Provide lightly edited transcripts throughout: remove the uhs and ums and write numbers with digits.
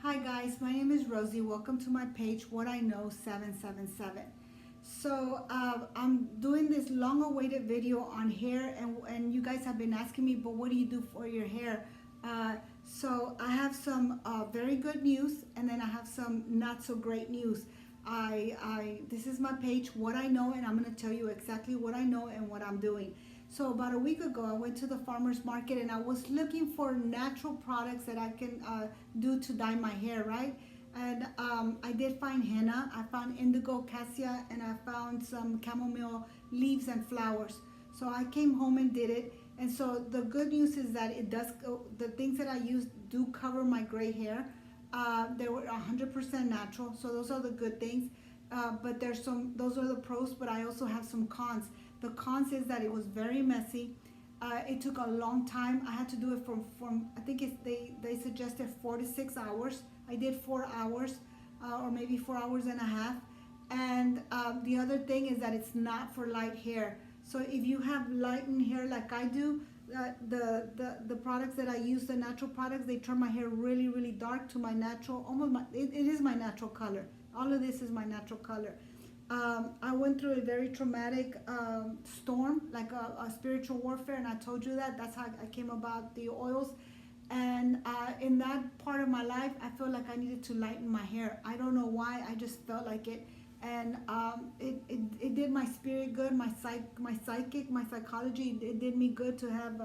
Hi guys, my name is Rosie. Welcome to my page, What I Know 777. So I'm doing this long-awaited video on hair, and you guys have been asking me, but what do you do for your hair? So I have some very good news, and then I have some not so great news. This is my page, What I Know, and I'm going to tell you exactly what I know and what I'm doing. So about a week ago, I went to the farmer's market and I was looking for natural products that I can do to dye my hair, right? And I did find henna, I found indigo cassia, and I found some chamomile leaves and flowers. So I came home and did it. And so the good news is that it does, the things that I use do cover my gray hair. They were 100% natural, so those are the good things. But those are the pros, but I also have some cons. The cons is that it was very messy. It took a long time. I had to do it from I think they suggested 4 to 6 hours. I did 4 hours, or maybe 4 hours and a half. And the other thing is that it's not for light hair. So if you have lightened hair like I do, the products that I use, the natural products, they turn my hair really, really dark to my natural, it is my natural color. All of this is my natural color. I went through a very traumatic storm, like a spiritual warfare, and I told you that. That's how I came about the oils. And in that part of my life, I felt like I needed to lighten my hair. I don't know why, I just felt like it. And it did my spirit good, my psychic, my psychology. It did me good to have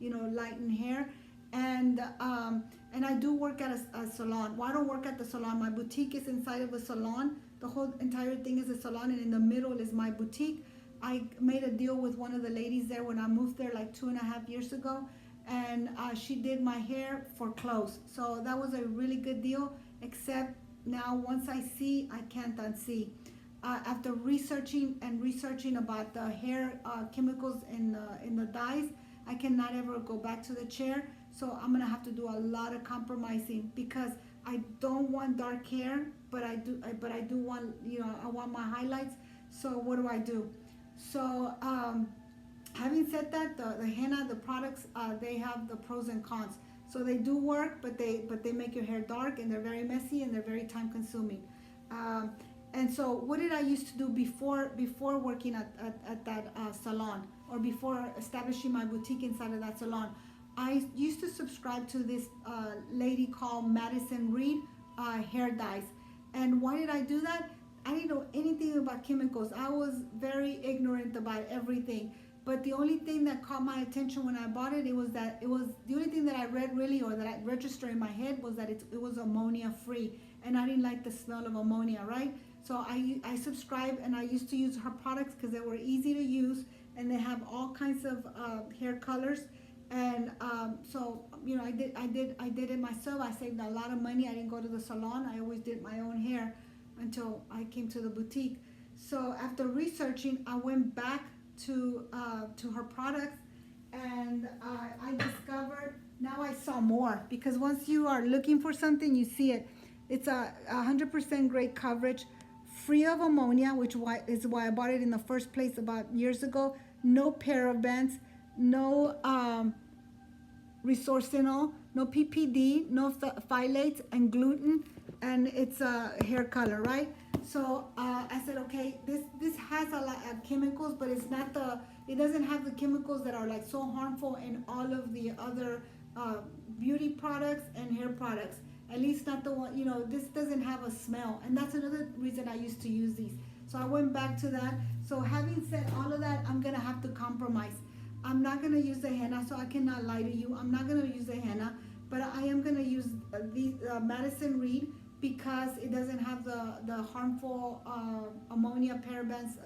lightened hair. And I do work at a salon. Well, I don't work at the salon. My boutique is inside of a salon. The whole entire thing is a salon, and in the middle is my boutique. I made a deal with one of the ladies there when I moved there like 2.5 years ago, and she did my hair for clothes. So that was a really good deal, except now once I see, I can't unsee. After researching about the hair chemicals in the dyes, I cannot ever go back to the chair. So I'm gonna have to do a lot of compromising, because I don't want dark hair, but I do want, I want my highlights. So what do? So having said that, the henna, the products, they have the pros and cons. So they do work, but they make your hair dark, and they're very messy, and they're very time consuming. And so what did I used to do before working at that salon, or before establishing my boutique inside of that salon? I used to subscribe to this lady called Madison Reed hair dyes. And why did I do that? I didn't know anything about chemicals. I was very ignorant about everything. But the only thing that caught my attention when I bought it, it was the only thing that I read really, or that I registered in my head, was that it was ammonia free. And I didn't like the smell of ammonia, right? So I subscribed, and I used to use her products because they were easy to use, and they have all kinds of hair colors. And so I did it myself. I saved a lot of money. I didn't go to the salon. I always did my own hair until I came to the boutique. So after researching, I went back to her products, and I discovered, now I saw more, because once you are looking for something, you see it. It's a 100% great coverage, free of ammonia, which is why I bought it in the first place about years ago. No parabens, no resorcinol, no PPD, no phthalates and gluten, and it's a hair color, right? So I said, okay, this has a lot of chemicals, but it doesn't have the chemicals that are like so harmful in all of the other beauty products and hair products. At least not the one, this doesn't have a smell, and that's another reason I used to use these. So I went back to that. So having said all of that, I'm gonna have to compromise. I'm not going to use the henna, so I cannot lie to you. I'm not going to use the henna, but I am going to use the Madison Reed, because it doesn't have the harmful ammonia, parabens,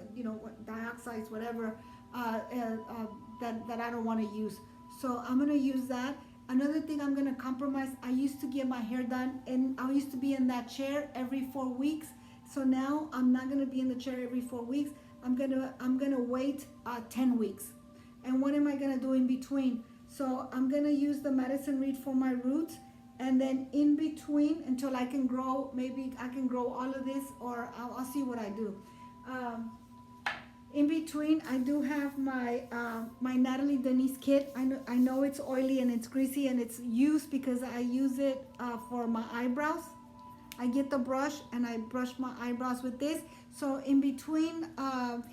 dioxides, whatever, that I don't want to use. So I'm going to use that. Another thing I'm going to compromise, I used to get my hair done, and I used to be in that chair every 4 weeks. So now I'm not going to be in the chair every 4 weeks. I'm going to wait 10 weeks. And what am I going to do in between? So I'm going to use the Madison Reed for my roots, and then in between, until I can grow, maybe I can grow all of this, or I'll see what I do. In between, I do have my my Natalie Denise kit. I know it's oily and it's greasy and it's used because I use it for my eyebrows. I get the brush and I brush my eyebrows with this. So in between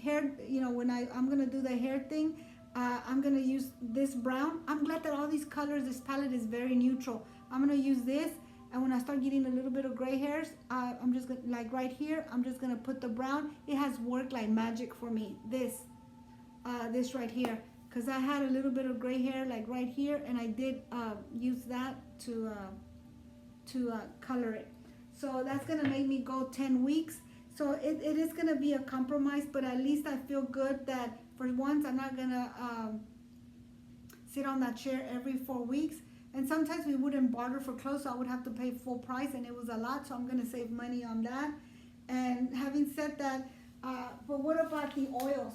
hair, you know, when I'm gonna do the hair thing, I'm gonna use this brown. I'm glad that all these colors, this palette is very neutral. I'm gonna use this, and when I start getting a little bit of gray hairs, I'm just gonna, like right here, I'm just gonna put the brown. It has worked like magic for me. This right here, because I had a little bit of gray hair like right here, and I did use that to color it. So that's gonna make me go 10 weeks. So it is gonna be a compromise, but at least I feel good that for once I'm not gonna sit on that chair every 4 weeks. And sometimes we wouldn't barter for clothes, so I would have to pay full price, and it was a lot, so I'm gonna save money on that. And having said that, but what about the oils?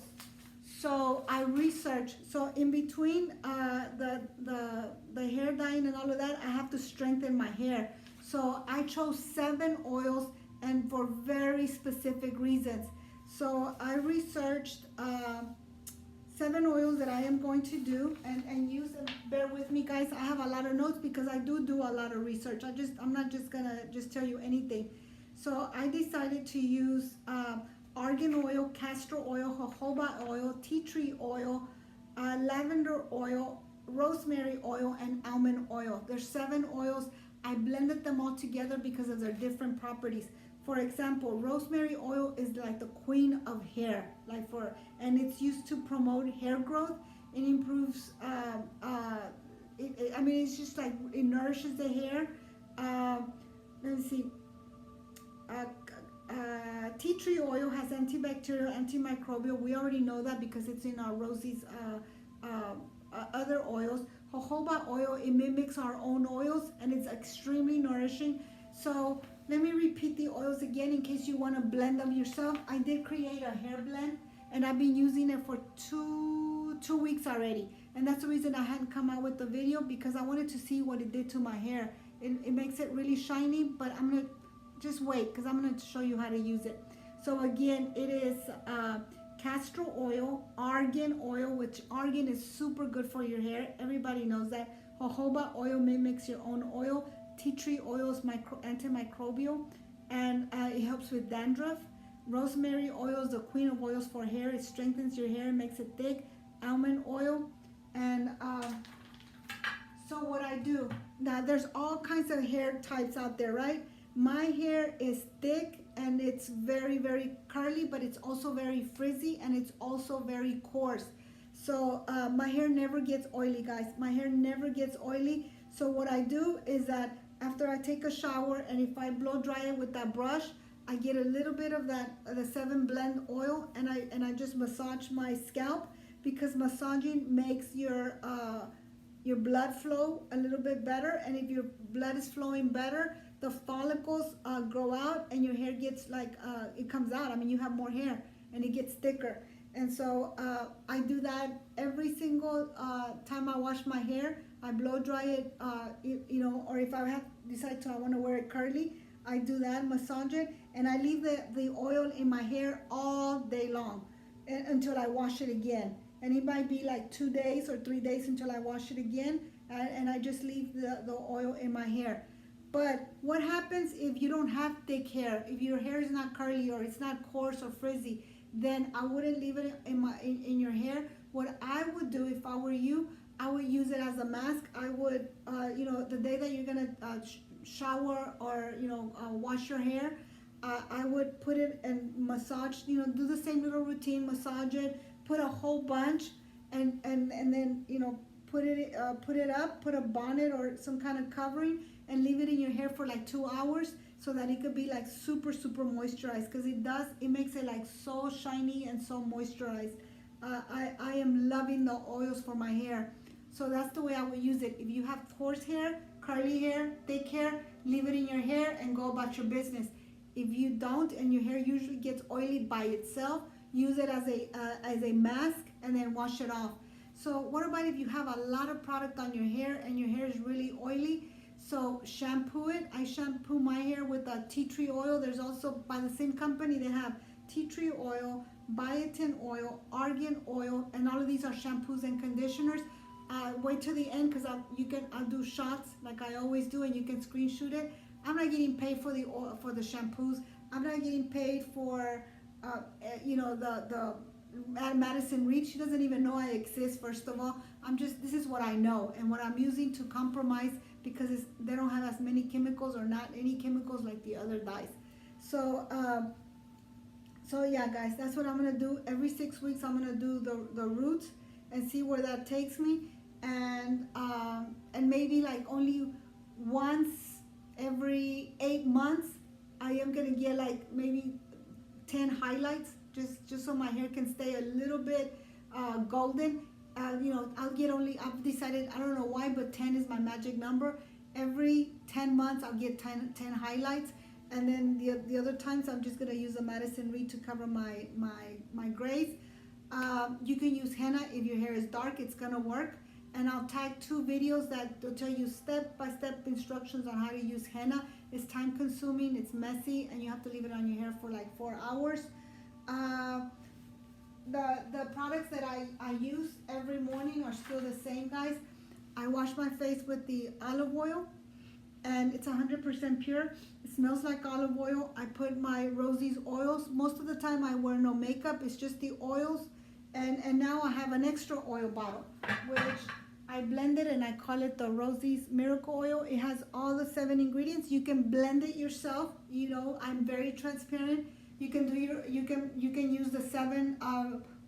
So I researched. So in between the hair dyeing and all of that, I have to strengthen my hair. So I chose 7 oils, and for very specific reasons. So I researched 7 oils that I am going to do and use, and bear with me guys, I have a lot of notes because I do a lot of research. I'm not just gonna just tell you anything. So I decided to use Argan Oil, Castor Oil, Jojoba Oil, Tea Tree Oil, Lavender Oil, Rosemary Oil, and Almond Oil. There's 7 oils. I blended them all together because of their different properties. For example, rosemary oil is like the queen of hair, and it's used to promote hair growth. It improves, I mean, it's just like, it nourishes the hair. Let me see. Tea tree oil has antibacterial, antimicrobial. We already know that because it's in our Rosie's other oils. Jojoba oil, it mimics our own oils, and it's extremely nourishing. So let me repeat the oils again in case you want to blend them yourself. I did create a hair blend, and I've been using it for two weeks already. And that's the reason I hadn't come out with the video, because I wanted to see what it did to my hair. It makes it really shiny, but I'm going to just wait because I'm going to show you how to use it. So again, it is castor oil, argan oil, which argan is super good for your hair. Everybody knows that. Jojoba oil mimics your own oil. Tea tree oil is antimicrobial, and it helps with dandruff. Rosemary oil is the queen of oils for hair. It strengthens your hair and makes it thick. Almond oil. And so what I do, now there's all kinds of hair types out there, right? My hair is thick and it's very, very curly, but it's also very frizzy, and it's also very coarse. So my hair never gets oily, guys. My hair never gets oily. So what I do is that after I take a shower, and if I blow dry it with that brush, I get a little bit of that the 7 blend oil, and I just massage my scalp, because massaging makes your blood flow a little bit better. And if your blood is flowing better, the follicles grow out, and your hair gets like it comes out. I mean, you have more hair and it gets thicker. And so I do that every single time I wash my hair. I blow dry it, you know, or if I decide I want to wear it curly, I do that, massage it, and I leave the oil in my hair all day long until I wash it again. And it might be like 2 days or 3 days until I wash it again, and I just leave the oil in my hair. But what happens if you don't have thick hair? If your hair is not curly or it's not coarse or frizzy, then I wouldn't leave it in your hair. What I would do if I were you, I would use it as a mask. I would, you know, the day that you're gonna shower or, you know, wash your hair, I would put it and massage, you know, do the same little routine, massage it, put a whole bunch, and then, you know, put it up, put a bonnet or some kind of covering, and leave it in your hair for like 2 hours, so that it could be like super moisturized, because it makes it like so shiny and so moisturized. I am loving the oils for my hair. So that's the way I would use it. If you have coarse hair, curly hair, thick hair, leave it in your hair and go about your business. If you don't, and your hair usually gets oily by itself, use it as a mask and then wash it off. So what about if you have a lot of product on your hair and your hair is really oily? So shampoo it. I shampoo my hair with tea tree oil. There's also, by the same company, they have tea tree oil, biotin oil, argan oil, and all of these are shampoos and conditioners. Wait till the end because I'll do shots like I always do, and you can screenshot it. I'm not getting paid for the oil, for the shampoos. I'm not getting paid for the Madison Reed. She doesn't even know I exist. First of all, this is what I know and what I'm using to compromise because they don't have as many chemicals or not any chemicals like the other dyes. So yeah, guys, that's what I'm gonna do. Every 6 weeks, I'm gonna do the roots and see where that takes me, and maybe like only once every 8 months, I am gonna get like maybe 10 highlights, just so my hair can stay a little bit golden. I've decided, I don't know why, but 10 is my magic number. Every 10 months, I'll get 10 highlights. And then the other times, I'm just gonna use a Madison Reed to cover my grays. You can use henna if your hair is dark, it's gonna work. And I'll tag 2 videos that will tell you step-by-step instructions on how to use henna. It's time consuming, it's messy, and you have to leave it on your hair for like 4 hours. The products that I use every morning are still the same, guys. I wash my face with the olive oil, and it's 100% pure. It smells like olive oil. I put my Rosie's oils. Most of the time I wear no makeup. It's just the oils. And now I have an extra oil bottle, which I blended, and I call it the Rosie's Miracle Oil. It has all the 7 ingredients. You can blend it yourself. You know, I'm very transparent. You can use the 7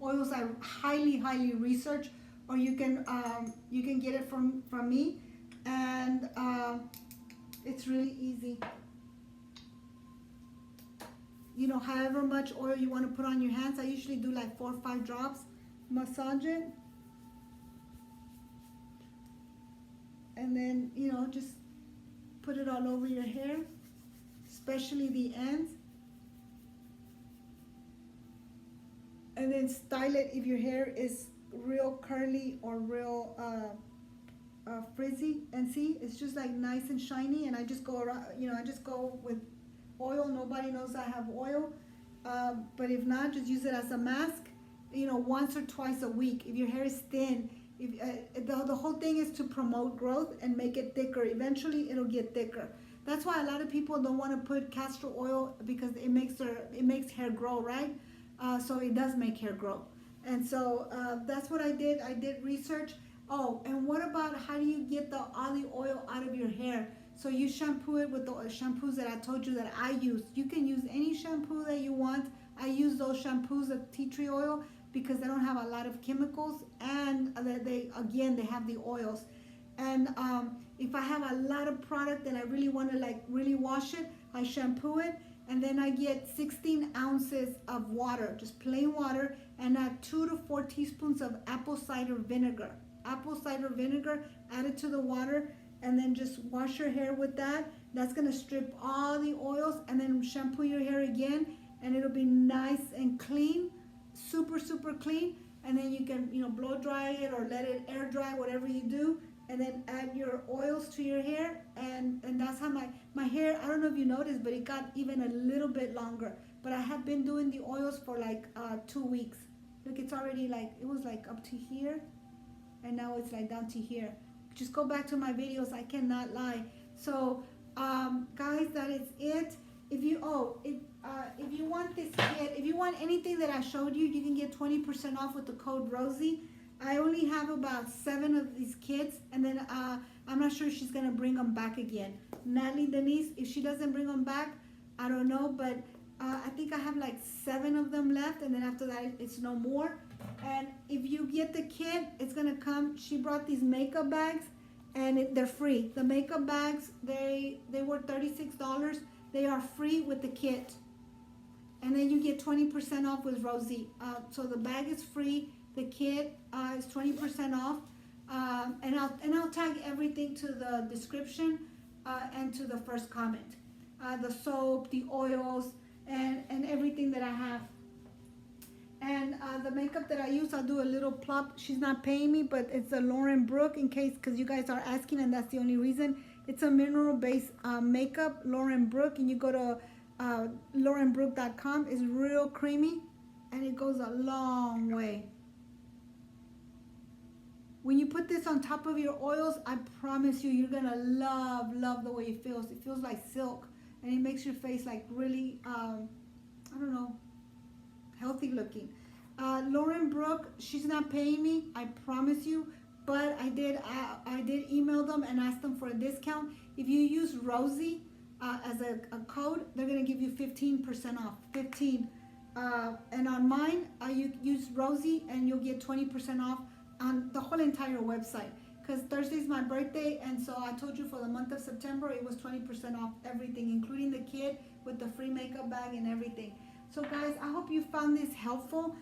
oils I highly research, or you can get it from me, and it's really easy. You know, however much oil you want to put on your hands, I usually do like 4 or 5 drops, massage it, and then just put it all over your hair, especially the ends. And then style it if your hair is real curly or real frizzy. And see, it's just like nice and shiny. And I just go around, I just go with oil. Nobody knows I have oil. But if not, just use it as a mask, once or twice a week. If your hair is thin, the whole thing is to promote growth and make it thicker. Eventually, it'll get thicker. That's why a lot of people don't want to put castor oil, because it makes hair grow, right? So it does make hair grow. And so that's what I did. I did research. Oh, and what about how do you get the olive oil out of your hair? So you shampoo it with the shampoos that I told you that I use. You can use any shampoo that you want. I use those shampoos of tea tree oil because they don't have a lot of chemicals, and they have the oils. And if I have a lot of product and I really want to really wash it, I shampoo it. And then I get 16 ounces of water, just plain water, and add 2 to 4 teaspoons of apple cider vinegar. Apple cider vinegar, add it to the water, and then just wash your hair with that. That's gonna strip all the oils, and then shampoo your hair again, and it'll be nice and clean, super clean. And then you can, blow dry it or let it air dry, whatever you do. And then add your oils to your hair, and that's how my hair, I don't know if you noticed, but it got even a little bit longer. But I have been doing the oils for like 2 weeks. Look, it's already it was like up to here, and now it's like down to here. Just go back to my videos, I cannot lie. So guys, that is it. If you want this kit, if you want anything that I showed you, you can get 20% off with the code Rosie. I only have about 7 of these kits, and then I'm not sure she's gonna bring them back again. Natalie Denise, if she doesn't bring them back, I don't know, but I think I have like 7 of them left, and then after that it's no more. And if you get the kit, it's gonna come. She brought these makeup bags, and they're free. The makeup bags, they were $36. They are free with the kit, and then you get 20% off with Rosie. So the bag is free. The kit is 20% off, and I'll tag everything to the description and to the first comment. The soap, the oils, and everything that I have. And the makeup that I use, I'll do a little plop. She's not paying me, but it's a Lauren Brook, because you guys are asking, and that's the only reason. It's a mineral-based makeup, Lauren Brook, and you go to laurenbrook.com. It's real creamy. and it goes a long way. When you put this on top of your oils, I promise you, you're gonna love the way it feels. It feels like silk, and it makes your face like really, I don't know, healthy looking. Lauren Brooke, she's not paying me, I promise you, but I did email them and ask them for a discount. If you use Rosie as a code, they're gonna give you 15% off. 15. And on mine, you use Rosie and you'll get 20% off on the whole entire website. Because Thursday's my birthday, and so I told you for the month of September it was 20% off everything, including the kit with the free makeup bag and everything. So guys, I hope you found this helpful.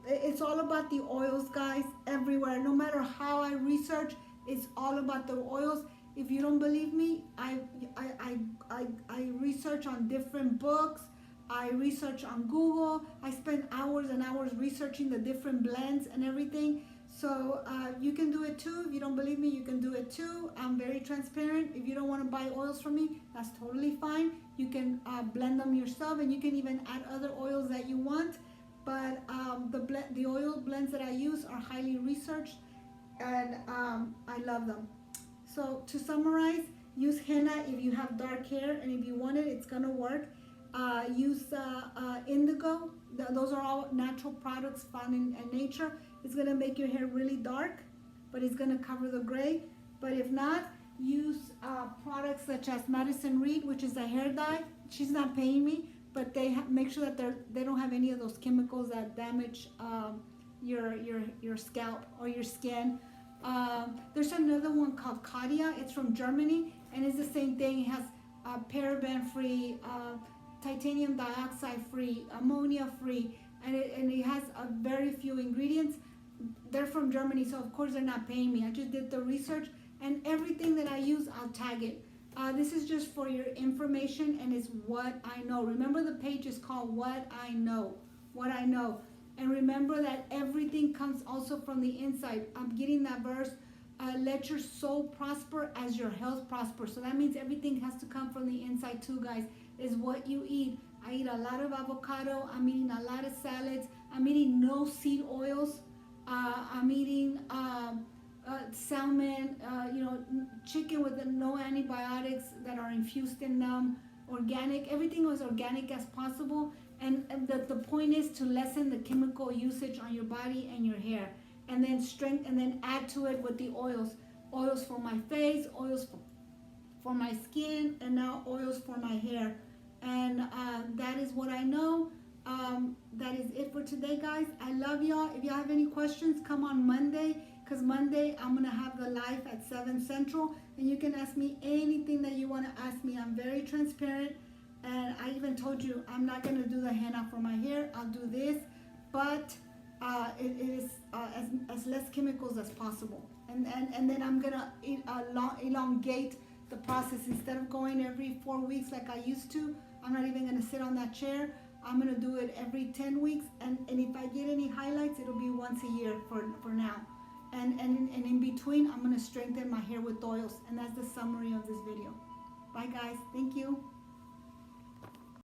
It's all about the oils, guys, everywhere. No matter how I research, it's all about the oils. If you don't believe me, I research on different books. I research on Google. I spend hours and hours researching the different blends and everything. So you can do it too. If you don't believe me, you can do it too. I'm very transparent. If you don't want to buy oils from me, that's totally fine. You can blend them yourself, and you can even add other oils that you want. But the oil blends that I use are highly researched, and I love them. So to summarize, use henna if you have dark hair, and if you want it, it's gonna work. Use indigo. Those are all natural products found in nature. It's gonna make your hair really dark, but it's gonna cover the gray. But if not, use products such as Madison Reed, which is a hair dye. She's not paying me, but they make sure that they don't have any of those chemicals that damage your scalp or your skin. There's another one called Kadia. It's from Germany, and it's the same thing. It has paraben free, titanium dioxide free, ammonia free, and it has a very few ingredients. They're from Germany, so of course they're not paying me. I just did the research, and everything that I use, I'll tag it. This is just for your information, and it's what I know. Remember, the page is called What I Know. What I know. And remember that everything comes also from the inside. I'm getting that verse, let your soul prosper as your health prospers. So that means everything has to come from the inside too, guys. Is what you eat. I eat a lot of avocado. I'm eating a lot of salads. I'm eating no seed oils. I'm eating salmon, chicken with no antibiotics that are infused in them, organic. Everything was organic as possible. And the point is to lessen the chemical usage on your body and your hair, and then add to it with the oils. Oils for my face, oils for my skin, and now oils for my hair. And that is what I know. That is it for today, guys. I love y'all. If y'all have any questions, come on Monday, because Monday I'm gonna have the live at 7 Central, and you can ask me anything that you want to ask me. I'm very transparent, and I even told you I'm not gonna do the henna for my hair. I'll do this, but it is as less chemicals as possible, and then I'm gonna elongate the process. Instead of going every 4 weeks like I used to, I'm not even gonna sit on that chair. I'm gonna do it every 10 weeks, and if I get any highlights, it'll be once a year for now. And in between, I'm gonna strengthen my hair with oils, and that's the summary of this video. Bye guys, thank you.